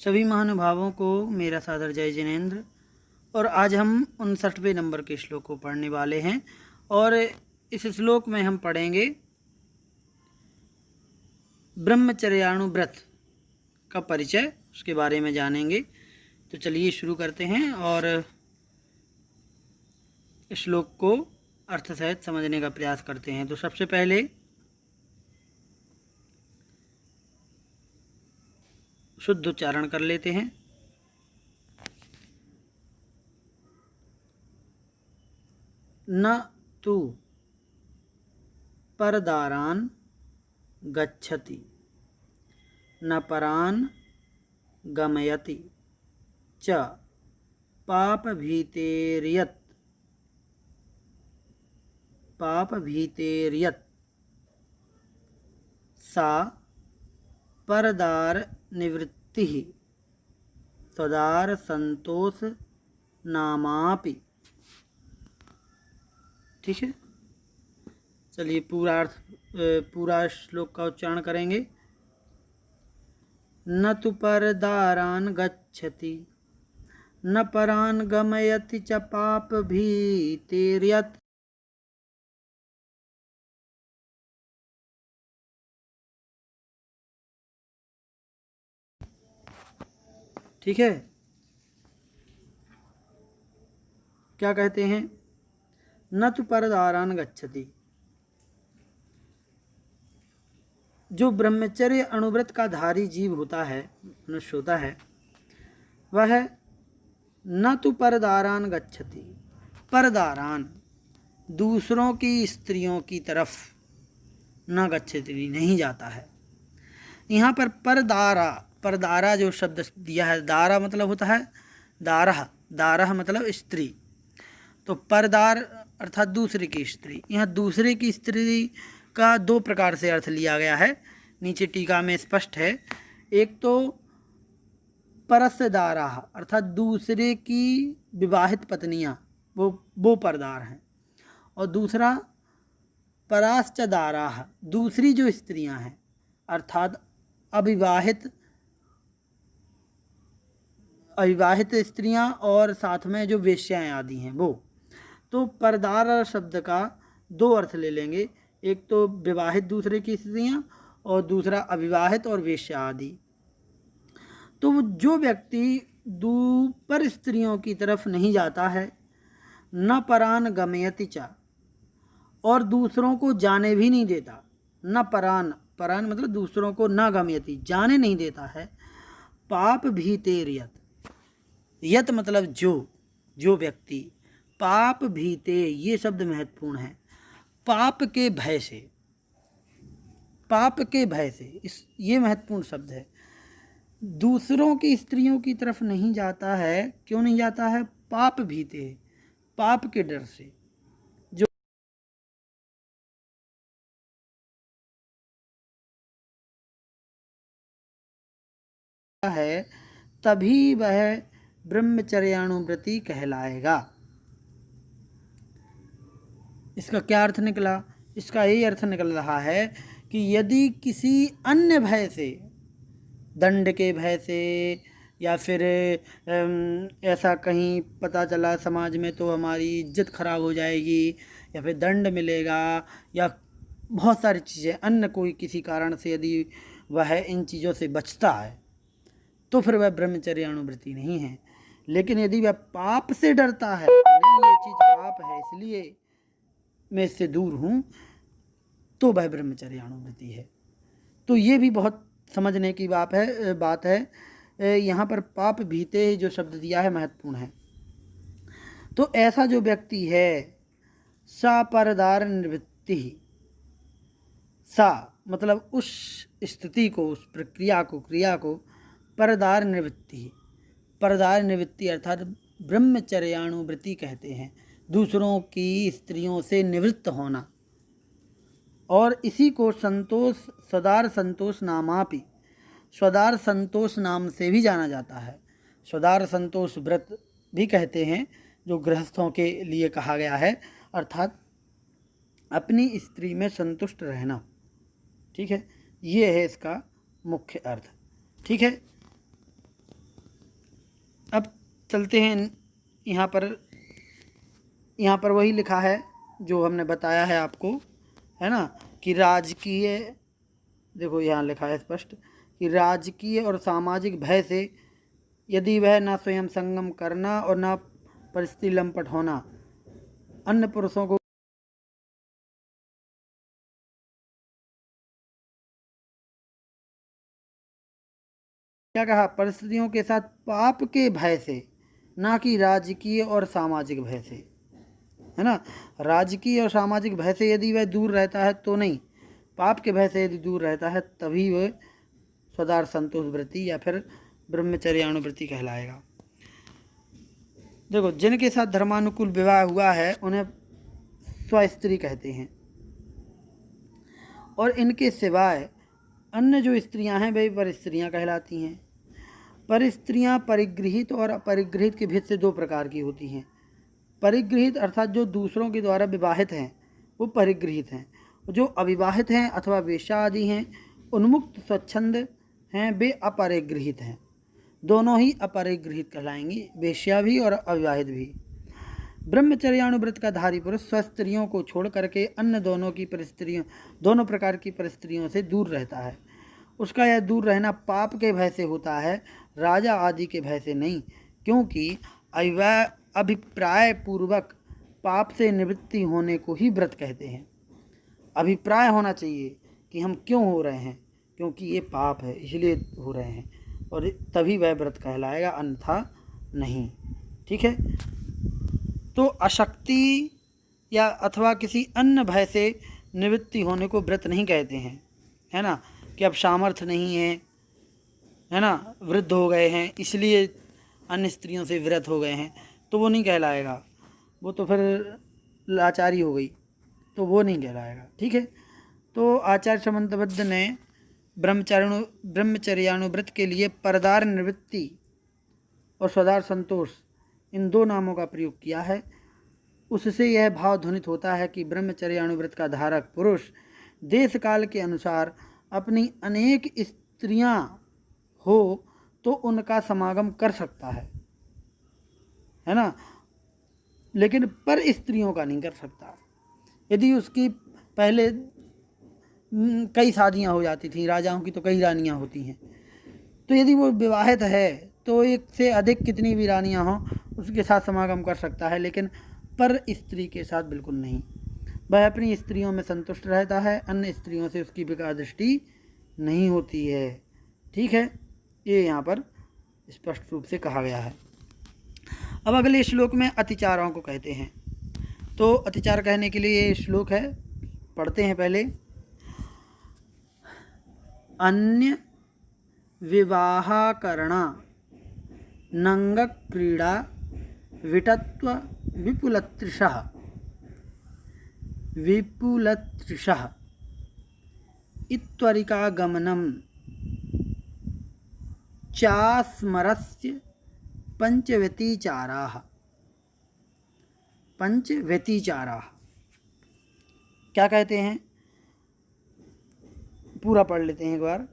सभी महानुभावों को मेरा सादर जय जिनेन्द्र। और आज हम 59वें नंबर के श्लोक को पढ़ने वाले हैं और इस श्लोक में हम पढ़ेंगे ब्रह्मचर्याणु व्रत का परिचय, उसके बारे में जानेंगे। तो चलिए शुरू करते हैं और इस श्लोक को अर्थ सहित समझने का प्रयास करते हैं। तो सबसे पहले शुद्ध उच्चारण कर लेते हैं। न तु परदारान गच्छति न परान गमयति च पापभीतेर्यत् सा परदार निवृत्ति सदार संतोष नामापि। ठीक है, चलिए पूरा श्लोक का उच्चारण करेंगे। न तु परदारान गच्छति न परान गमयति च पाप भीतिर्यत्। ठीक है, क्या कहते हैं? न तु परदारान गच्छति, जो ब्रह्मचर्य अनुव्रत का धारी जीव होता है, मनुष्य होता है, वह न तु परदारान गच्छति, परदारान दूसरों की स्त्रियों की तरफ न गच्छति नहीं जाता है। यहाँ पर परदारा जो शब्द दिया है, दारा मतलब होता है दारह, दारह मतलब स्त्री, तो परदार अर्थात दूसरे की स्त्री। यहाँ दूसरे की स्त्री का दो प्रकार से अर्थ लिया गया है, नीचे टीका में स्पष्ट है। एक तो परसदारा अर्थात दूसरे की विवाहित पत्नियां, वो परदार हैं, और दूसरा पराश्चदारा, दूसरी जो स्त्रियां हैं अर्थात अविवाहित स्त्रियां और साथ में जो वेश्याएं आदि हैं वो। तो परदार शब्द का दो अर्थ ले लेंगे, एक तो विवाहित दूसरे की स्त्रियां और दूसरा अविवाहित और वेश्या आदि। तो जो व्यक्ति पर स्त्रियों की तरफ नहीं जाता है, न परान गमयति च, और दूसरों को जाने भी नहीं देता, न परान मतलब दूसरों को न गमयति जाने नहीं देता है, पाप भीतेर्यत्, यत मतलब जो व्यक्ति, पाप भीते ये शब्द महत्वपूर्ण है, पाप के भय से, ये महत्वपूर्ण शब्द है। दूसरों की स्त्रियों की तरफ नहीं जाता है, क्यों नहीं जाता है? पाप भीते, पाप के डर से। जो है तभी वह ब्रह्मचर्यानुव्रती कहलाएगा। इसका क्या अर्थ निकला? इसका यही अर्थ निकल रहा है कि यदि किसी अन्य भय से, दंड के भय से, या फिर ऐसा कहीं पता चला समाज में तो हमारी इज्जत खराब हो जाएगी, या फिर दंड मिलेगा, या बहुत सारी चीज़ें, अन्य कोई किसी कारण से यदि वह इन चीज़ों से बचता है तो फिर वह ब्रह्मचर्यानुव्रती नहीं है। लेकिन यदि वह पाप से डरता है, नहीं ये चीज़ पाप है इसलिए मैं इससे दूर हूँ, तो वह ब्रह्मचर्यानुव्रती है। तो ये भी बहुत समझने की बात है। यहाँ पर पाप भीते जो शब्द दिया है महत्वपूर्ण है। तो ऐसा जो व्यक्ति है, सा परदार निवृत्ति, सा मतलब उस स्थिति को, उस प्रक्रिया को, क्रिया को परदार निवृत्ति अर्थात ब्रह्मचर्यानुव्रति कहते हैं, दूसरों की स्त्रियों से निवृत्त होना। और इसी को सदार संतोष नामापि, स्वदार संतोष नाम से भी जाना जाता है। स्वदार संतोष व्रत भी कहते हैं, जो गृहस्थों के लिए कहा गया है, अर्थात अपनी स्त्री में संतुष्ट रहना। ठीक है, ये है इसका मुख्य अर्थ। ठीक है, अब चलते हैं यहाँ पर वही लिखा है जो हमने बताया है आपको, है ना, कि राजकीय, देखो यहाँ लिखा है स्पष्ट कि राजकीय और सामाजिक भय से यदि वह न स्वयं संगम करना और न परिस्थिति लंपट होना, अन्य पुरुषों को क्या कहा, परिस्थितियों के साथ पाप के भय से, ना कि राजकीय और सामाजिक भय से, है ना। राजकीय और सामाजिक भय से यदि वह दूर रहता है तो नहीं, पाप के भय से यदि दूर रहता है तभी वह सदार संतोष वृत्ति या फिर ब्रह्मचर्यानुवृत्ति कहलाएगा। देखो, जिनके साथ धर्मानुकूल विवाह हुआ है उन्हें स्वस्त्री कहते हैं, और इनके सिवाय अन्य जो स्त्रियां हैं वे परस्त्रियां कहलाती हैं। परस्त्रियां परिगृहित और अपरिगृहित के भेद से दो प्रकार की होती हैं। परिगृहित अर्थात जो दूसरों के द्वारा विवाहित हैं वो परिगृहित हैं, जो अविवाहित हैं अथवा वेश्या आदि हैं, उन्मुक्त स्वच्छंद हैं, वे अपरिगृहित हैं। दोनों ही अपरिगृहित कहलाएंगी, वेश्या भी और अविवाहित भी। ब्रह्मचर्यानुव्रत का धारी पुरुष स्वस्त्रियों को छोड़ करके अन्य दोनों प्रकार की परिस्त्रियों से दूर रहता है। उसका यह दूर रहना पाप के भय से होता है, राजा आदि के भय से नहीं, क्योंकि अभिप्राय पूर्वक पाप से निवृत्ति होने को ही व्रत कहते हैं। अभिप्राय होना चाहिए कि हम क्यों हो रहे हैं, क्योंकि ये पाप है इसलिए हो रहे हैं, और तभी वह व्रत कहलाएगा, अन्यथा नहीं। ठीक है। तो अशक्ति या अथवा किसी अन्य भय से निवृत्ति होने को व्रत नहीं कहते हैं, है ना, कि अब सामर्थ्य नहीं है ना, वृद्ध हो गए हैं इसलिए अन्य स्त्रियों से व्रत हो गए हैं, तो वो नहीं कहलाएगा, वो तो फिर लाचारी हो गई, तो वो नहीं कहलाएगा। ठीक है। तो आचार्य समंतबद्ध ने ब्रह्मचर्यानुव्रत के लिए परदार निवृत्ति और स्वदार संतोष इन दो नामों का प्रयोग किया है। उससे यह भाव ध्वनित होता है कि ब्रह्मचर्यानुव्रत का धारक पुरुष देश काल के अनुसार अपनी अनेक स्त्रियां हो तो उनका समागम कर सकता है ना, लेकिन पर स्त्रियों का नहीं कर सकता। यदि उसकी पहले कई शादियां हो जाती थी, राजाओं की तो कई रानियां होती हैं, तो यदि वो विवाहित है तो एक से अधिक कितनी भी रानियां हों उसके साथ समागम कर सकता है, लेकिन पर स्त्री के साथ बिल्कुल नहीं। वह अपनी स्त्रियों में संतुष्ट रहता है, अन्य स्त्रियों से उसकी विकार दृष्टि नहीं होती है। ठीक है, ये यहाँ पर स्पष्ट रूप से कहा गया है। अब अगले श्लोक में अतिचारों को कहते हैं। तो अतिचार कहने के लिए ये श्लोक है, पढ़ते हैं पहले। अन्य विवाहकरणा नंग क्रीड़ा विटत्व विपुलतृषः इत्वरिकागमनं चास्मरस्य पंचव्यतिचाराः। क्या कहते हैं, पूरा पढ़ लेते हैं एक बार।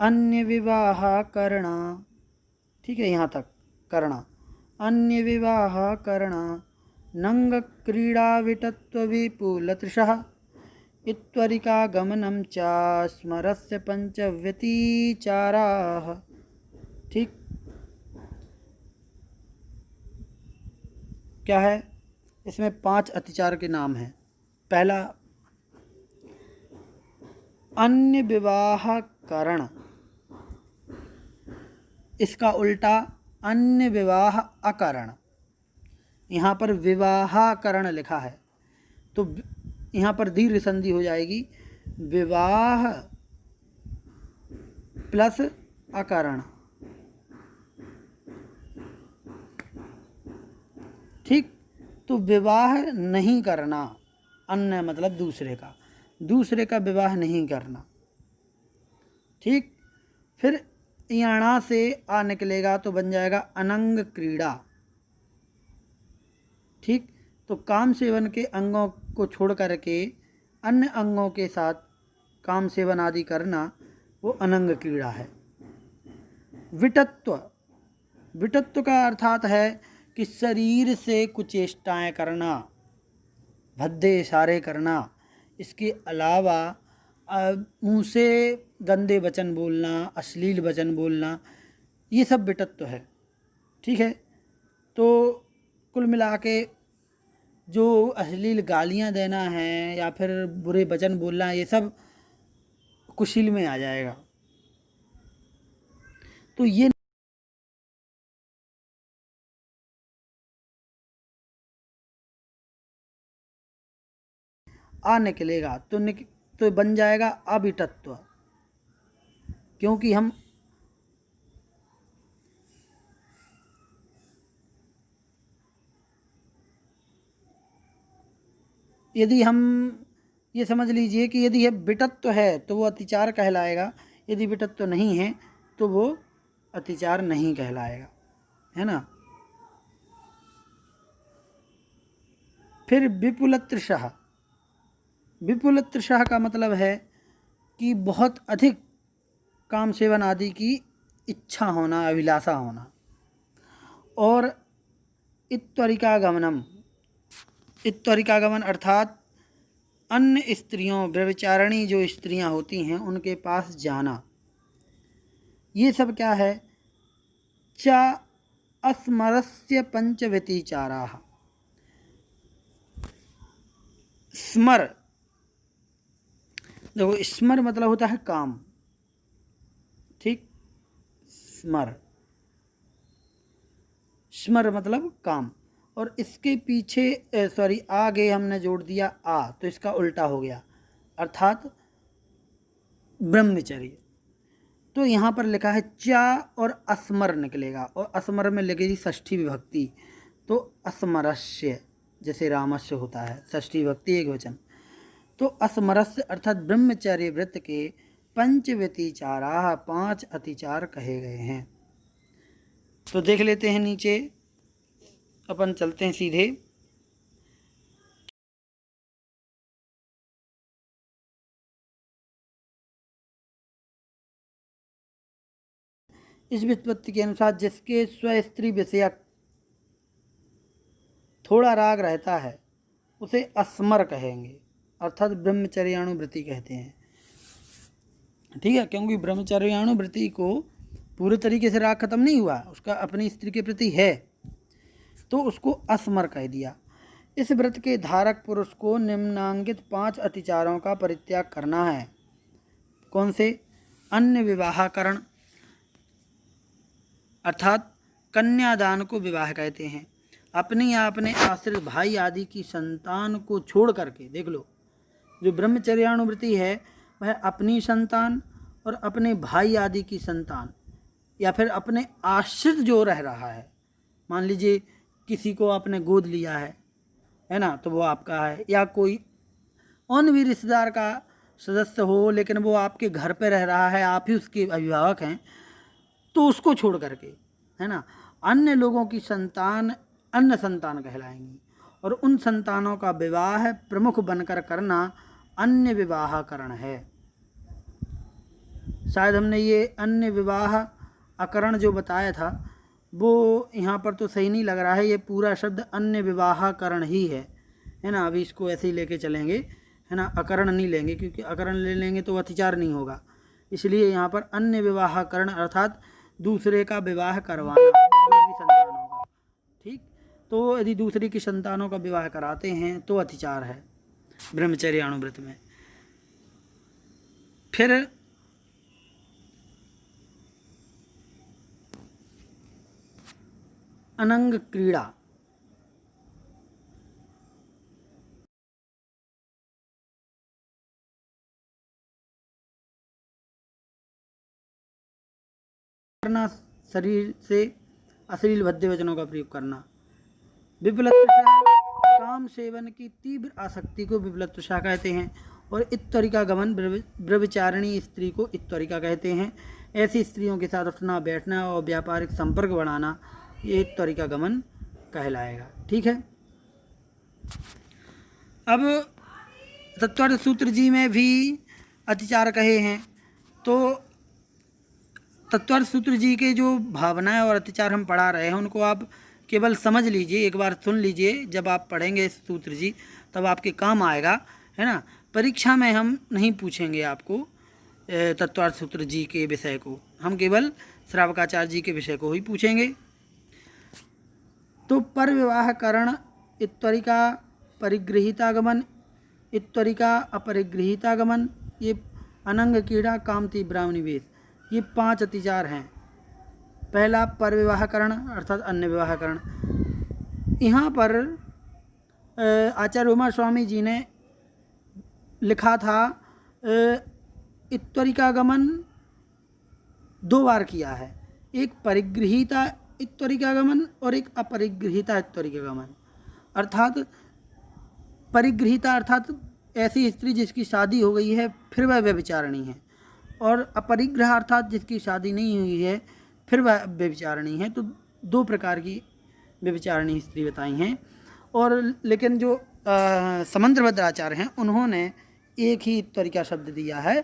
अन्य विवाह करना, ठीक है, यहाँ तक करना। अन्य विवाह करना नंग क्रीड़ा विटत्व विपुलतृषः इत्वरिकागमनं च स्मरस्य पंचव्यतिचाराः। ठीक, क्या है, इसमें 5 अतिचार के नाम हैं। पहला अन्य विवाह करण, इसका उल्टा अन्य विवाह अकरण। यहाँ पर विवाहकरण लिखा है तो यहाँ पर दीर्घ संधि हो जाएगी, विवाह प्लस अकरण। ठीक, तो विवाह नहीं करना, अन्य मतलब दूसरे का विवाह नहीं करना। ठीक, फिर याणा से आ निकलेगा तो बन जाएगा अनंग क्रीड़ा। ठीक, तो काम सेवन के अंगों को छोड़ करके अन्य अंगों के साथ काम सेवन आदि करना वो अनंग क्रीड़ा है। विटत्व, विटत्व का अर्थात है कि शरीर से कुचेष्टाएँ करना, भद्दे इशारे करना, इसके अलावा मुँह से गंदे वचन बोलना, अश्लील वचन बोलना, ये सब विटत्व है। ठीक है, तो कुल मिला के जो अश्लील गालियाँ देना है या फिर बुरे वचन बोलना है, ये सब कुशील में आ जाएगा। तो ये निकलेगा तो बन जाएगा अविटत्व, क्योंकि हम यदि हम ये समझ लीजिए कि यदि यह विटत्व है तो वो अतिचार कहलाएगा, यदि विटत्व नहीं है तो वो अतिचार नहीं कहलाएगा, है ना। फिर विपुलतृषः, विपुलतृषः का मतलब है कि बहुत अधिक काम सेवन आदि की इच्छा होना, अभिलाषा होना। और इत्त्वरिकागमनम, इत्त्वरिकागमन अर्थात अन्य स्त्रियों, व्यभिचारिणी जो स्त्रियां होती हैं उनके पास जाना। ये सब क्या है? च अस्मरस्य पंचव्यतिचाराः। स्मर, देखो स्मर मतलब होता है काम, ठीक। स्मर, स्मर मतलब काम, और इसके पीछे सॉरी आगे हमने जोड़ दिया आ, तो इसका उल्टा हो गया, अर्थात ब्रह्मचर्य। तो यहाँ पर लिखा है चा और अस्मर निकलेगा, और अस्मर में लगेगी षष्ठी विभक्ति, तो अस्मरस्य, जैसे रामस्य होता है, षष्ठी विभक्ति एक वचन। तो अस्मरस्य अर्थात ब्रह्मचर्य व्रत के पंच व्यतिचारा, 5 अतिचार कहे गए हैं। तो देख लेते हैं नीचे, अपन चलते हैं सीधे। इस व्युत्पत्ति के अनुसार जिसके स्वस्त्री विषयक थोड़ा राग रहता है उसे अस्मर कहेंगे, अर्थात ब्रह्मचर्यानुवृत्ति कहते हैं, ठीक है। क्योंकि ब्रह्मचर्यानुवृत्ति को पूरे तरीके से राग खत्म नहीं हुआ, उसका अपनी स्त्री के प्रति है, तो उसको अस्मर कह दिया। इस व्रत के धारक पुरुष को निम्नांकित 5 अतिचारों का परित्याग करना है। कौन से? अन्य विवाहकरण, अर्थात कन्यादान को विवाह कहते हैं। अपनी या अपने आश्रित भाई आदि की संतान को छोड़ करके, देख लो, जो ब्रह्मचर्यानुवृत्ति है वह अपनी संतान और अपने भाई आदि की संतान, या फिर अपने आश्रित जो रह रहा है, मान लीजिए किसी को आपने गोद लिया है ना, तो वो आपका है, या कोई अन्य भी रिश्तेदार का सदस्य हो लेकिन वो आपके घर पे रह रहा है, आप ही उसके अभिभावक हैं, तो उसको छोड़ करके, है ना, अन्य लोगों की संतान अन्य संतान कहलाएंगी। और उन संतानों का विवाह प्रमुख बनकर करना अन्य विवाहकरण है। शायद हमने ये अन्य विवाह अकरण जो बताया था वो यहाँ पर तो सही नहीं लग रहा है, ये पूरा शब्द अन्य विवाहकरण ही है ना। अभी इसको ऐसे ही लेके चलेंगे, है ना, अकरण नहीं लेंगे, क्योंकि अकरण ले लेंगे तो अतिचार नहीं होगा, इसलिए यहाँ पर अन्य विवाहकरण अर्थात दूसरे का विवाह करवाना, दूसरी संतानों का, ठीक। तो यदि दूसरी की संतानों का विवाह कराते हैं तो अतिचार है ब्रह्मचर्यानुव्रत में। फिर अनंग क्रीड़ा, करना, शरीर से अश्लील भद्दे वचनों का प्रयोग करना। विप्लवतृषा, काम सेवन की तीव्र आसक्ति को विप्लवतृषा कहते हैं। और इत्त्वरिका गमन, ब्रह्मचारिणी स्त्री को इत्त्वरिका कहते हैं। ऐसी स्त्रियों के साथ उठना बैठना और व्यापारिक संपर्क बढ़ाना ये इत्त्वरिका गमन कहलाएगा, ठीक है। अब तत्वार्थ सूत्र जी में भी अतिचार कहे हैं, तो तत्वार्थ सूत्र जी के जो भावनाएं और अतिचार हम पढ़ा रहे हैं उनको आप केवल समझ लीजिए, एक बार सुन लीजिए। जब आप पढ़ेंगे सूत्र जी तब आपके काम आएगा, है ना। परीक्षा में हम नहीं पूछेंगे आपको तत्वार्थ सूत्र जी के विषय को, हम केवल श्रावकाचार्य जी के विषय को ही पूछेंगे। तो पर विवाहकरण इत्वरिका परिगृहीतागमन, इत्वरिका अपरिगृहीतागमन, ये अनंग कीड़ा कामती ब्राह्मणिवेश, ये 5 अतिचार हैं। पहला पर विवाहकरण अर्थात अन्य विवाहकरण। यहाँ पर आचार्य उमा स्वामी जी ने लिखा था इत्वरिकागमन 2 बार किया है, एक परिगृहीता इत्वरिकागमन और एक अपरिगृहीता इत्वरिकागमन। अर्थात परिगृहीता अर्थात ऐसी स्त्री जिसकी शादी हो गई है फिर वह व्यभिचारिणी है, और अपरिग्रह अर्थात जिसकी शादी नहीं हुई है फिर वह व्यभिचारिणी है। तो 2 प्रकार की व्यभिचारिणी स्त्री बताई हैं। और लेकिन जो समंत्रभद्र आचार्य हैं उन्होंने एक ही त्वरिका शब्द दिया है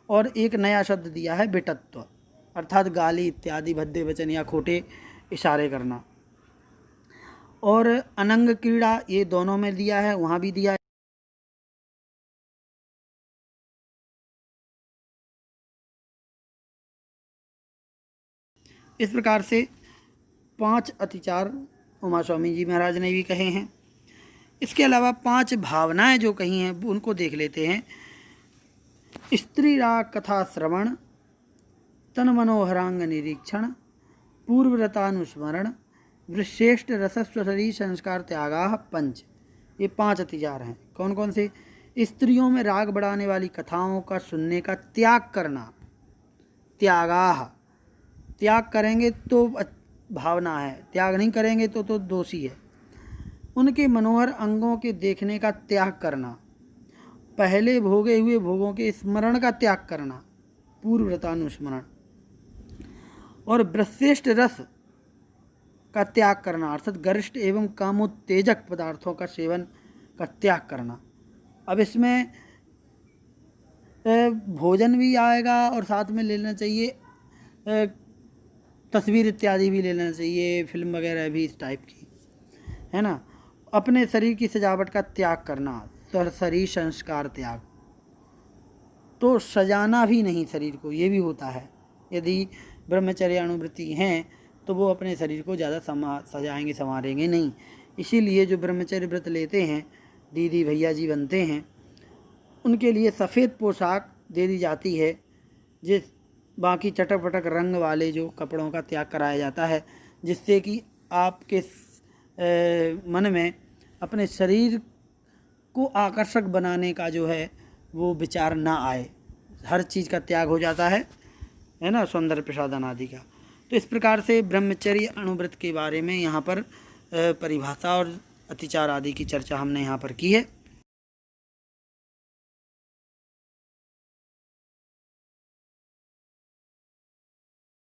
और एक नया शब्द दिया है विटत्व, अर्थात गाली इत्यादि भद्दे वचन या खोटे इशारे करना। और अनंग क्रीड़ा ये दोनों में दिया है, वहाँ भी दिया है। इस प्रकार से 5 अतिचार उमा स्वामी जी महाराज ने भी कहे हैं। इसके अलावा 5 भावनाएं जो कही हैं उनको देख लेते हैं। स्त्री राग कथा श्रवण, तन मनोहरांग निरीक्षण, पूर्वव्रतानुस्मरण, वृश्रेष्ठ रसस्वशरी संस्कार त्यागाह 5, ये 5 अतिचार हैं। कौन कौन से? स्त्रियों में राग बढ़ाने वाली कथाओं का सुनने का त्याग करना, त्यागाह, त्याग करेंगे तो भावना है, त्याग नहीं करेंगे तो दोषी है। उनके मनोहर अंगों के देखने का त्याग करना, पहले भोगे हुए भोगों के स्मरण का त्याग करना, पूर्वव्रतानुस्मरण, और वृश्रेष्ठ रस का त्याग करना अर्थात गरिष्ठ एवं कामोत्तेजक पदार्थों का सेवन का त्याग करना। अब इसमें भोजन भी आएगा और साथ में लेना चाहिए तस्वीर इत्यादि भी लेना चाहिए, फिल्म वगैरह भी इस टाइप की, है ना। अपने शरीर की सजावट का त्याग करना, तो शरीर संस्कार त्याग, तो सजाना भी नहीं शरीर को, ये भी होता है। यदि ब्रह्मचर्य अनुवृत्ति हैं तो वो अपने शरीर को ज़्यादा सजाएंगे संवारेंगे नहीं। इसीलिए जो ब्रह्मचर्य व्रत लेते हैं, दीदी भैया जी बनते हैं, उनके लिए सफ़ेद पोशाक दे दी जाती है, जिस बाकी चटक पटक रंग वाले जो कपड़ों का त्याग कराया जाता है, जिससे कि आपके मन में अपने शरीर को आकर्षक बनाने का जो है वो विचार ना आए। हर चीज़ का त्याग हो जाता है ना, सौंदर्य प्रसाधन आदि का। तो इस प्रकार से ब्रह्मचर्य अनुव्रत के बारे में यहाँ पर परिभाषा और अतिचार आदि की चर्चा हमने यहाँ पर की है।